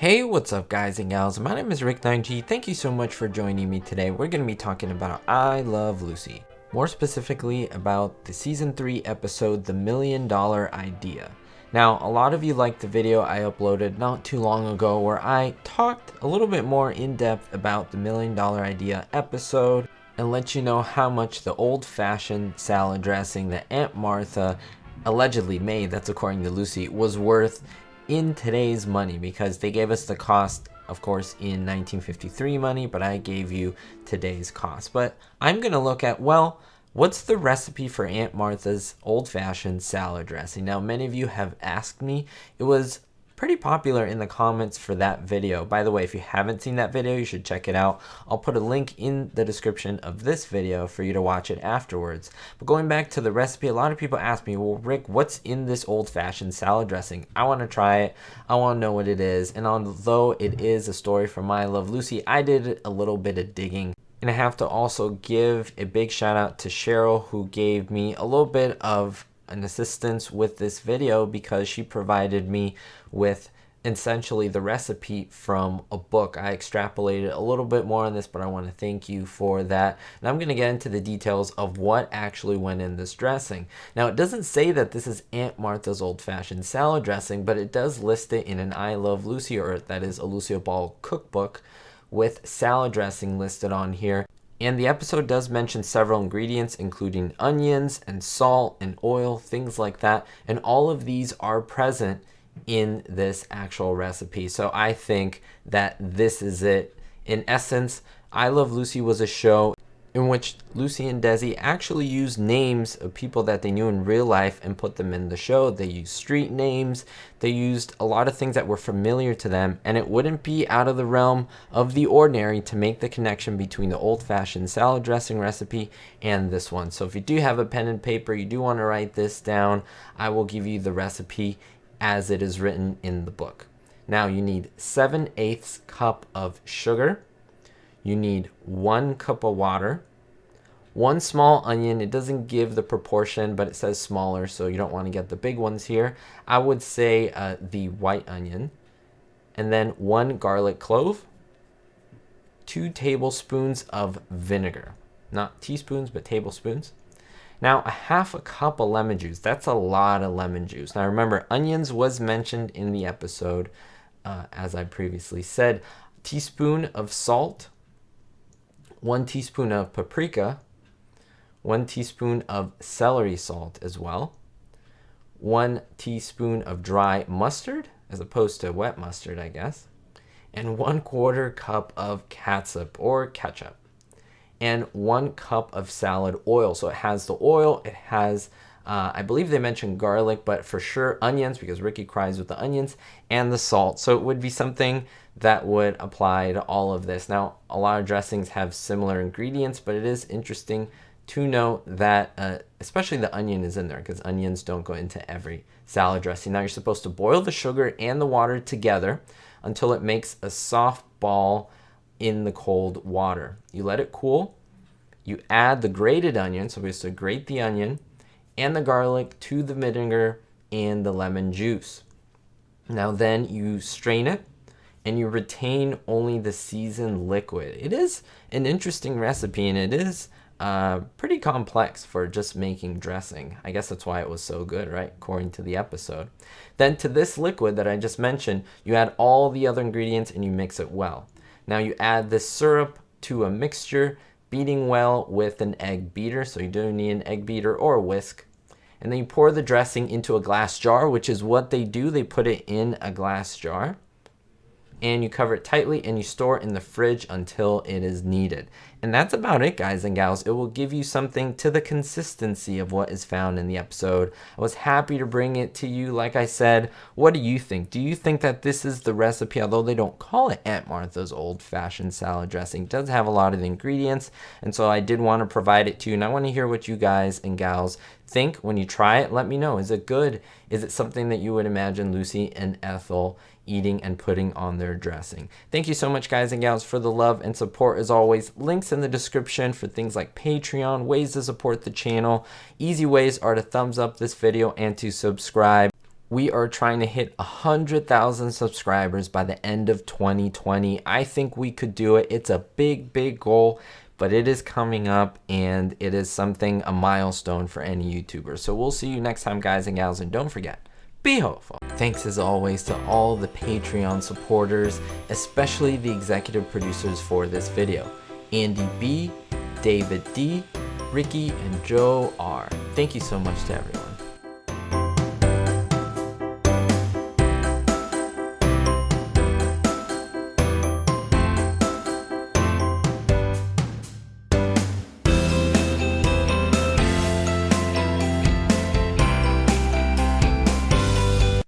Hey, what's up guys and gals? My name is Rick9G. Thank you so much for joining me today. We're going to be talking about I Love Lucy. More specifically about the season 3 episode, The $1 Million Idea. Now, a lot of you liked the video I uploaded not too long ago where I talked a little bit more in depth about the $1 Million Idea episode and let you know how much the old-fashioned salad dressing that Aunt Martha allegedly made, that's according to Lucy, was worth in today's money, because they gave us the cost, of course, in 1953 money, but I gave you today's cost. But I'm going to look at, well, what's the recipe for Aunt Martha's old-fashioned salad dressing? Now, many of you have asked me. It was pretty popular in the comments for that video. By the way, if you haven't seen that video, you should check it out. I'll put a link in the description of this video for you to watch it afterwards. But going back to the recipe, a lot of people ask me, well, Rick, what's in this old-fashioned salad dressing? I want to try it. I want to know what it is. And although it is a story from I Love Lucy, I did a little bit of digging. And I have to also give a big shout out to Cheryl, who gave me a little bit of an assistance with this video, because she provided me with essentially the recipe from a book. I extrapolated a little bit more on this, but I want to thank you for that. And I'm going to get into the details of what actually went in this dressing. Now, it doesn't say that this is Aunt Martha's old-fashioned salad dressing, but it does list it in an I Love Lucy, or that is a Lucille Ball cookbook, with salad dressing listed on here. And the episode does mention several ingredients, including onions and salt and oil, things like that. And all of these are present in this actual recipe. So I think that this is it. In essence, I Love Lucy was a show in which Lucy and Desi actually used names of people that they knew in real life and put them in the show. They used street names. They used a lot of things that were familiar to them, and it wouldn't be out of the realm of the ordinary to make the connection between the old-fashioned salad dressing recipe and this one. So if you do have a pen and paper, you do want to write this down, I will give you the recipe as it is written in the book. Now you need 7/8 cup of sugar. You need 1 cup of water, 1 small onion. It doesn't give the proportion, but it says smaller, so you don't want to get the big ones here. I would say the white onion. And then 1 garlic clove, 2 tablespoons of vinegar. Not teaspoons, but tablespoons. Now, 1/2 cup of lemon juice. That's a lot of lemon juice. Now, remember, onions was mentioned in the episode, as I previously said. Teaspoon of salt, 1 teaspoon of paprika, 1 teaspoon of celery salt as well, 1 teaspoon of dry mustard, as opposed to wet mustard, I guess, and 1/4 cup of catsup or ketchup, and 1 cup of salad oil. So it has the oil, it has, I believe they mentioned garlic, but for sure onions, because Ricky cries with the onions, and the salt. So it would be something that would apply to all of this. Now, a lot of dressings have similar ingredients, but it is interesting to note that especially the onion is in there, because onions don't go into every salad dressing. Now, you're supposed to boil the sugar and the water together until it makes a soft ball in the cold water. You let it cool. You add the grated onion, so we have to grate the onion and the garlic to the vinegar and the lemon juice. Now then you strain it, and you retain only the seasoned liquid. It is an interesting recipe, and it is pretty complex for just making dressing. I guess that's why it was so good, right? According to the episode. Then to this liquid that I just mentioned, you add all the other ingredients and you mix it well. Now you add this syrup to a mixture, beating well with an egg beater. So you do need an egg beater or a whisk. And then you pour the dressing into a glass jar, which is what they do. They put it in a glass jar. And you cover it tightly and you store it in the fridge until it is needed. And that's about it, guys and gals. It will give you something to the consistency of what is found in the episode. I was happy to bring it to you. Like I said, what do you think? Do you think that this is the recipe? Although they don't call it Aunt Martha's old-fashioned salad dressing, it does have a lot of the ingredients. And so I did want to provide it to you. And I want to hear what you guys and gals think when you try it. Let me know. Is it good? Is it something that you would imagine Lucy and Ethel eating and putting on their dressing? Thank you so much, guys and gals, for the love and support. As always, links in the description for things like Patreon, ways to support the channel. Easy ways are to thumbs up this video and to subscribe. We are trying to hit 100,000 subscribers by the end of 2020. I think we could do it. It's a big, big goal, but it is coming up, and it is a milestone for any YouTuber. So we'll see you next time, guys and gals, and don't forget, be hopeful. Thanks as always to all the Patreon supporters, especially the executive producers for this video, Andy B, David D, Ricky, and Joe R. Thank you so much to everyone.